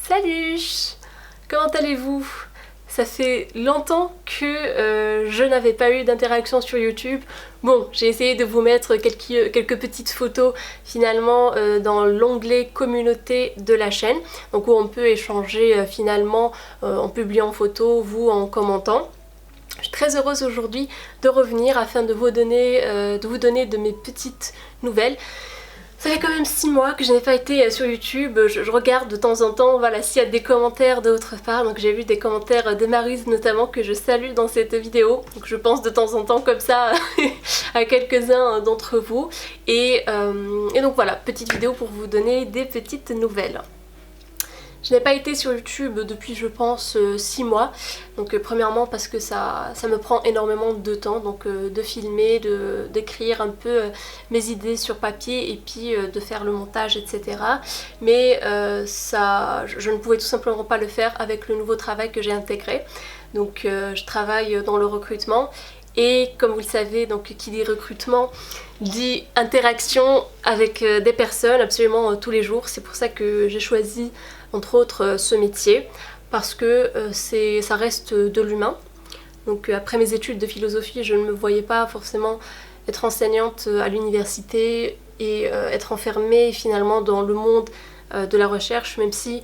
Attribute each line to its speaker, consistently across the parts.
Speaker 1: Salut! Comment allez-vous? Ça fait longtemps que je n'avais pas eu d'interaction sur YouTube. Bon, j'ai essayé de vous mettre quelques petites photos finalement dans l'onglet communauté de la chaîne, donc où on peut échanger finalement en publiant photos, vous en commentant. Je suis très heureuse aujourd'hui de revenir afin de vous donner de mes petites nouvelles. Ça fait quand même 6 mois que je n'ai pas été sur YouTube, je regarde de temps en temps, voilà, s'il y a des commentaires d'autre part, donc j'ai vu des commentaires de Maryse notamment que je salue dans cette vidéo, donc je pense de temps en temps comme ça à quelques-uns d'entre vous, et donc voilà, petite vidéo pour vous donner des petites nouvelles. Je n'ai pas été sur YouTube depuis je pense 6 mois, donc premièrement parce que ça me prend énormément de temps, donc de filmer, d'écrire un peu mes idées sur papier et puis de faire le montage, etc. Mais je ne pouvais tout simplement pas le faire avec le nouveau travail que j'ai intégré. Donc je travaille dans le recrutement et comme vous le savez, donc qui dit recrutement dit interaction avec des personnes absolument tous les jours. C'est pour ça que j'ai choisi entre autres ce métier, parce que ça reste de l'humain. Donc après mes études de philosophie, je ne me voyais pas forcément être enseignante à l'université et être enfermée finalement dans le monde de la recherche, même si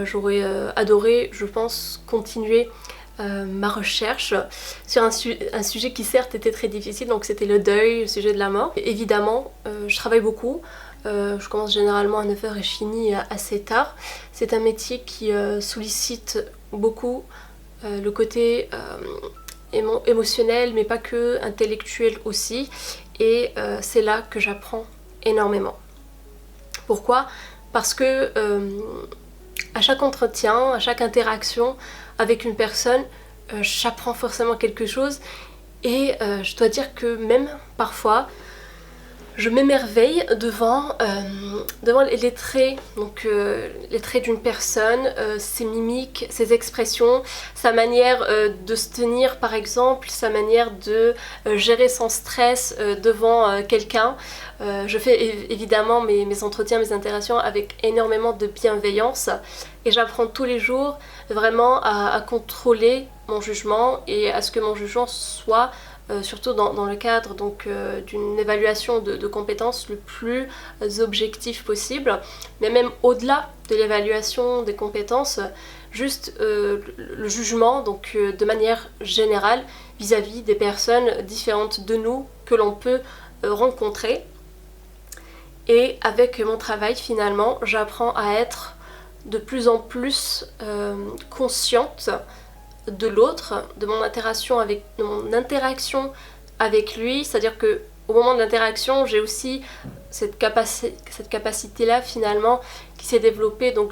Speaker 1: j'aurais adoré, je pense, continuer ma recherche sur un sujet qui certes était très difficile, donc c'était le deuil, le sujet de la mort. Et évidemment, je travaille beaucoup. Je commence généralement à 9h et je finis assez tard. C'est un métier qui sollicite beaucoup le côté émotionnel, mais pas que, intellectuel aussi. Et c'est là que j'apprends énormément. Pourquoi? Parce que à chaque entretien, à chaque interaction avec une personne, j'apprends forcément quelque chose. Et je dois dire que même parfois, je m'émerveille devant les traits, donc les traits d'une personne, ses mimiques, ses expressions, sa manière de se tenir par exemple, sa manière de gérer son stress devant quelqu'un. Je fais évidemment mes entretiens, mes interactions avec énormément de bienveillance et j'apprends tous les jours vraiment à contrôler mon jugement et à ce que mon jugement soit surtout dans le cadre d'une évaluation de compétences le plus objectif possible, mais même au-delà de l'évaluation des compétences, juste le jugement, donc de manière générale vis-à-vis des personnes différentes de nous que l'on peut rencontrer. Et avec mon travail finalement, j'apprends à être de plus en plus consciente de l'autre, de mon interaction avec lui, c'est-à-dire que au moment de l'interaction, j'ai aussi cette capacité-là finalement qui s'est développée, donc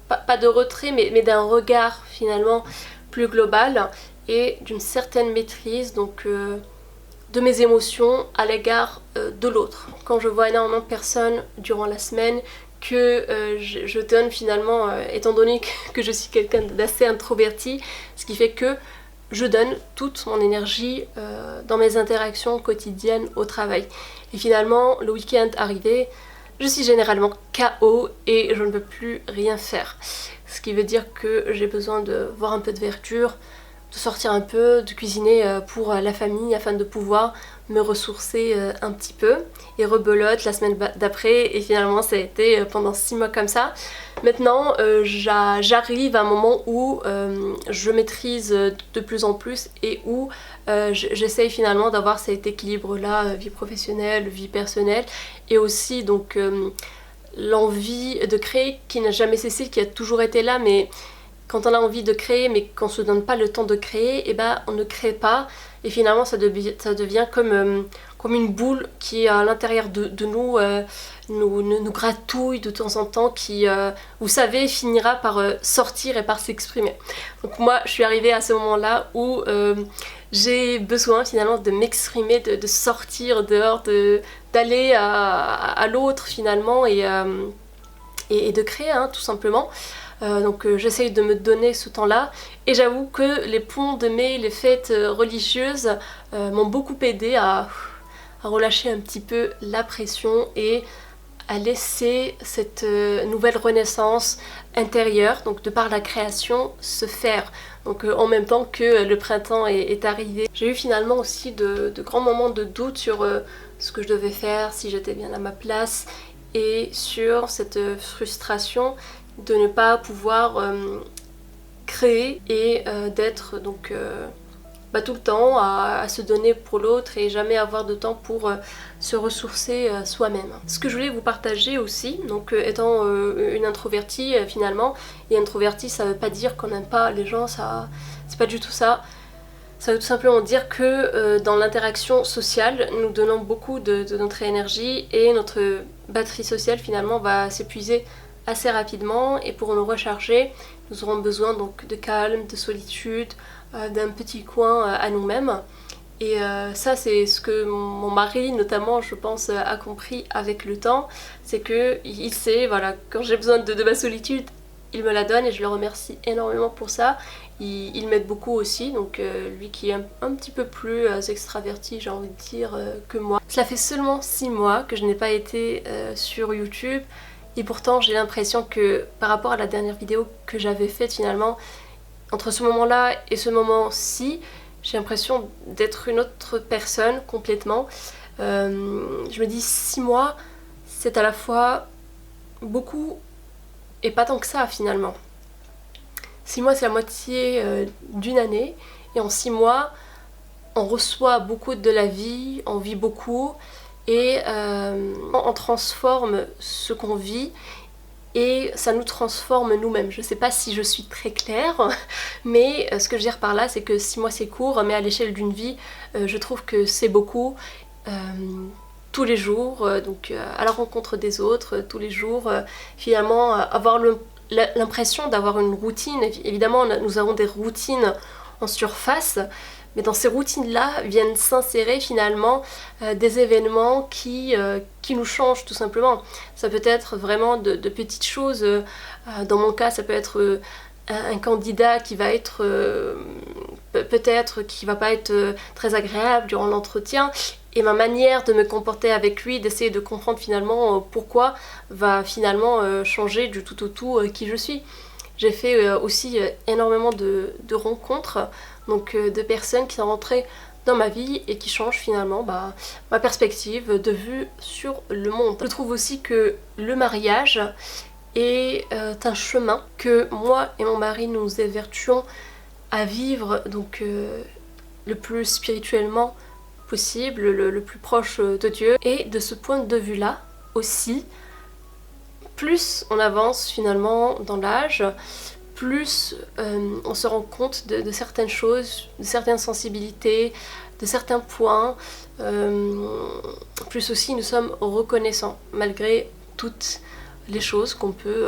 Speaker 1: pas de retrait, mais d'un regard finalement plus global et d'une certaine maîtrise donc de mes émotions à l'égard de l'autre. Quand je vois énormément de personnes durant la semaine que je donne finalement, étant donné que je suis quelqu'un d'assez introverti, ce qui fait que je donne toute mon énergie dans mes interactions quotidiennes au travail. Et finalement, le week-end arrivé, je suis généralement KO et je ne peux plus rien faire. Ce qui veut dire que j'ai besoin de voir un peu de verdure, de sortir un peu, de cuisiner pour la famille afin de pouvoir me ressourcer un petit peu, et rebelote la semaine d'après, et finalement ça a été pendant 6 mois comme ça. Maintenant j'arrive à un moment où je maîtrise de plus en plus et où j'essaye finalement d'avoir cet équilibre là, vie professionnelle, vie personnelle, et aussi donc l'envie de créer qui n'a jamais cessé, qui a toujours été là, mais quand on a envie de créer mais qu'on ne se donne pas le temps de créer, et ben on ne crée pas et finalement ça devient comme une boule qui à l'intérieur de nous nous gratouille de temps en temps, qui vous savez finira par sortir et par s'exprimer. Donc moi je suis arrivée à ce moment là où j'ai besoin finalement de m'exprimer, de sortir dehors, d'aller à l'autre finalement et de créer tout simplement. Donc j'essaye de me donner ce temps-là, et j'avoue que les ponts de mai, les fêtes religieuses m'ont beaucoup aidé à relâcher un petit peu la pression et à laisser cette nouvelle renaissance intérieure, donc de par la création, se faire. Donc en même temps que le printemps est arrivé. J'ai eu finalement aussi de grands moments de doute sur ce que je devais faire, si j'étais bien à ma place, et sur cette frustration de ne pas pouvoir créer et d'être donc tout le temps à se donner pour l'autre et jamais avoir de temps pour se ressourcer soi-même. Ce que je voulais vous partager aussi, donc étant une introvertie finalement, et introvertie ça veut pas dire qu'on n'aime pas les gens, ça c'est pas du tout ça. Ça veut tout simplement dire que dans l'interaction sociale, nous donnons beaucoup de notre énergie et notre batterie sociale finalement va s'épuiser assez rapidement, et pour nous recharger, nous aurons besoin donc de calme, de solitude, d'un petit coin à nous-mêmes. Et ça c'est ce que mon mari notamment je pense a compris avec le temps, c'est que il sait, voilà, quand j'ai besoin de ma solitude, il me la donne et je le remercie énormément pour ça. Il m'aide beaucoup aussi, donc lui qui est un petit peu plus extraverti, j'ai envie de dire, que moi. Cela fait seulement 6 mois que je n'ai pas été sur YouTube, et pourtant j'ai l'impression que par rapport à la dernière vidéo que j'avais faite finalement, entre ce moment-là et ce moment-ci, j'ai l'impression d'être une autre personne complètement. Je me dis 6 mois, c'est à la fois beaucoup et pas tant que ça finalement. 6 mois c'est la moitié d'une année, et en 6 mois on reçoit beaucoup de la vie, on vit beaucoup et on transforme ce qu'on vit et ça nous transforme nous-mêmes. Je sais pas si je suis très claire, mais ce que je veux dire par là c'est que 6 mois c'est court, mais à l'échelle d'une vie je trouve que c'est beaucoup. Tous les jours, donc à la rencontre des autres, tous les jours, finalement avoir l'impression d'avoir une routine. Évidemment nous avons des routines en surface, mais dans ces routines-là viennent s'insérer finalement des événements qui nous changent tout simplement. Ça peut être vraiment de petites choses, dans mon cas ça peut être un candidat qui va être peut-être qui va pas être très agréable durant l'entretien, et ma manière de me comporter avec lui, d'essayer de comprendre finalement pourquoi, va finalement changer du tout au tout qui je suis. J'ai fait aussi énormément de rencontres, donc de personnes qui sont rentrées dans ma vie et qui changent finalement ma perspective de vue sur le monde. Je trouve aussi que le mariage est un chemin que moi et mon mari nous évertuons à vivre, donc le plus spirituellement possible, le plus proche de Dieu. Et de ce point de vue là aussi, plus on avance finalement dans l'âge, plus on se rend compte de certaines choses, de certaines sensibilités, de certains points, plus aussi nous sommes reconnaissants malgré toutes les choses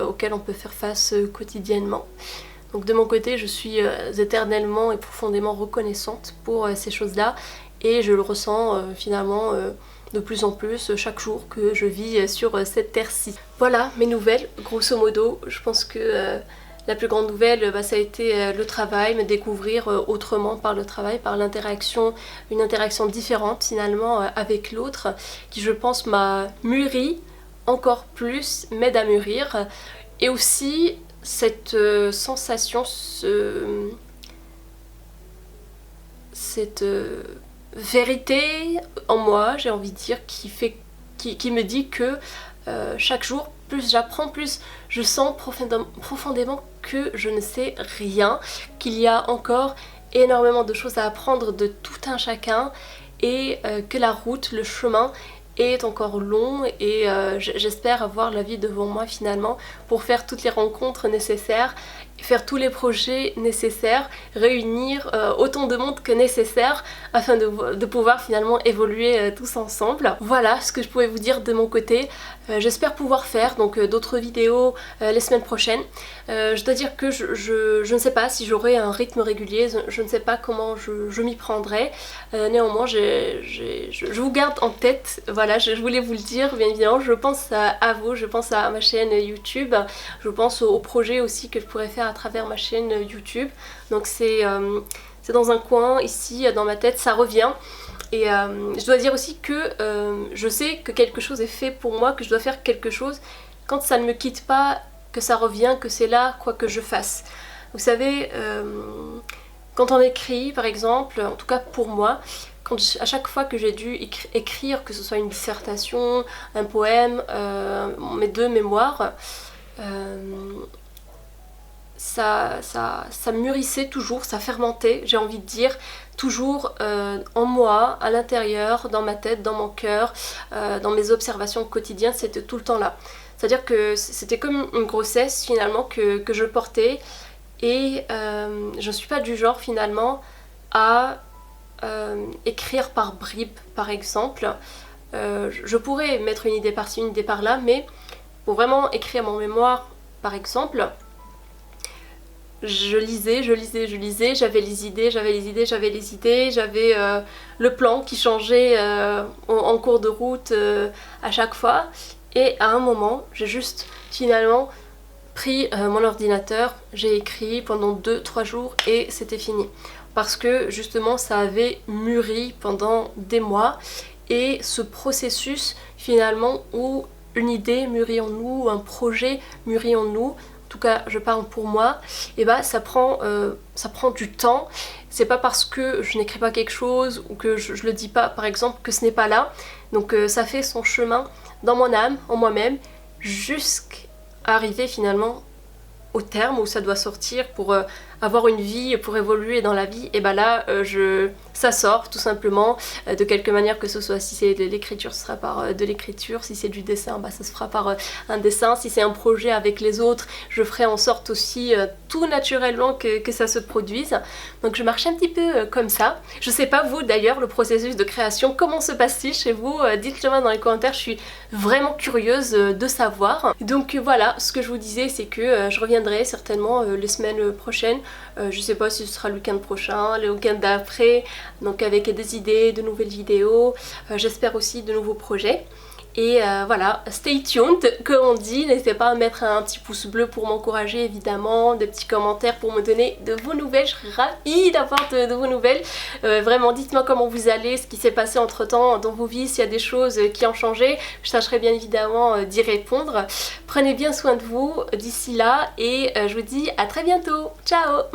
Speaker 1: auxquelles on peut faire face quotidiennement. Donc de mon côté je suis éternellement et profondément reconnaissante pour ces choses-là, et je le ressens finalement de plus en plus chaque jour que je vis sur cette terre-ci. Voilà mes nouvelles, grosso modo. Je pense que la plus grande nouvelle, ça a été le travail, me découvrir autrement par le travail, par l'interaction, une interaction différente finalement avec l'autre, qui je pense m'a mûri encore plus, m'aide à mûrir, et aussi cette sensation, cette vérité en moi, j'ai envie de dire, qui me dit que chaque jour, plus j'apprends, plus je sens profondément que je ne sais rien, qu'il y a encore énormément de choses à apprendre de tout un chacun, et que la route, le chemin est encore long, et j'espère avoir la vie devant moi finalement pour faire toutes les rencontres nécessaires, faire tous les projets nécessaires, réunir autant de monde que nécessaire afin de pouvoir finalement évoluer tous ensemble. Voilà ce que je pouvais vous dire de mon côté. J'espère pouvoir faire donc d'autres vidéos les semaines prochaines. Je dois dire que je ne sais pas si j'aurai un rythme régulier, je ne sais pas comment je m'y prendrai. Néanmoins je vous garde en tête, voilà, je voulais vous le dire bien évidemment. Je pense à vous, je pense à ma chaîne YouTube, je pense aux projets aussi que je pourrais faire à travers ma chaîne YouTube. Donc c'est c'est dans un coin ici dans ma tête, ça revient. Et je dois dire aussi que je sais que quelque chose est fait pour moi, que je dois faire quelque chose quand ça ne me quitte pas, que ça revient, que c'est là quoi que je fasse. Vous savez, quand on écrit par exemple, en tout cas pour moi, à chaque fois que j'ai dû écrire, que ce soit une dissertation, un poème, mes 2 mémoires, ça mûrissait toujours, ça fermentait, j'ai envie de dire, toujours en moi, à l'intérieur, dans ma tête, dans mon cœur, dans mes observations quotidiennes, c'était tout le temps là. C'est-à-dire que c'était comme une grossesse finalement que je portais, et je ne suis pas du genre finalement à écrire par bribes par exemple. Je pourrais mettre une idée par-ci, une idée par-là, mais pour vraiment écrire mon mémoire par exemple, je lisais, j'avais les idées, j'avais le plan qui changeait en cours de route à chaque fois, et à un moment j'ai juste finalement pris mon ordinateur, j'ai écrit pendant 2-3 jours et c'était fini. Parce que justement ça avait mûri pendant des mois, et ce processus finalement où une idée mûrit en nous, un projet mûrit en nous, en tout cas je parle pour moi, et bah ça prend du temps. C'est pas parce que je n'écris pas quelque chose ou que je le dis pas par exemple que ce n'est pas là. Donc ça fait son chemin dans mon âme, en moi-même, jusqu'à arriver finalement au terme où ça doit sortir pour avoir une vie, pour évoluer dans la vie. Et bah là ça sort tout simplement de quelque manière que ce soit. Si c'est de l'écriture, ce sera par de l'écriture, si c'est du dessin, bah ça se fera par un dessin, si c'est un projet avec les autres, je ferai en sorte aussi tout naturellement que ça se produise. Donc je marche un petit peu comme ça. Je sais pas vous d'ailleurs, le processus de création, comment se passe-t-il chez vous? Dites-le moi dans les commentaires, je suis vraiment curieuse de savoir. Donc voilà, ce que je vous disais, c'est que je reviendrai certainement les semaines prochaines. Je sais pas si ce sera le week-end prochain, le week-end d'après, donc avec des idées, de nouvelles vidéos, j'espère aussi de nouveaux projets. Et voilà, stay tuned, comme on dit, n'hésitez pas à mettre un petit pouce bleu pour m'encourager évidemment, des petits commentaires pour me donner de vos nouvelles, je serais ravie d'avoir de vos nouvelles. Vraiment, dites-moi comment vous allez, ce qui s'est passé entre temps dans vos vies, s'il y a des choses qui ont changé, je tâcherai bien évidemment d'y répondre. Prenez bien soin de vous d'ici là, et je vous dis à très bientôt, ciao.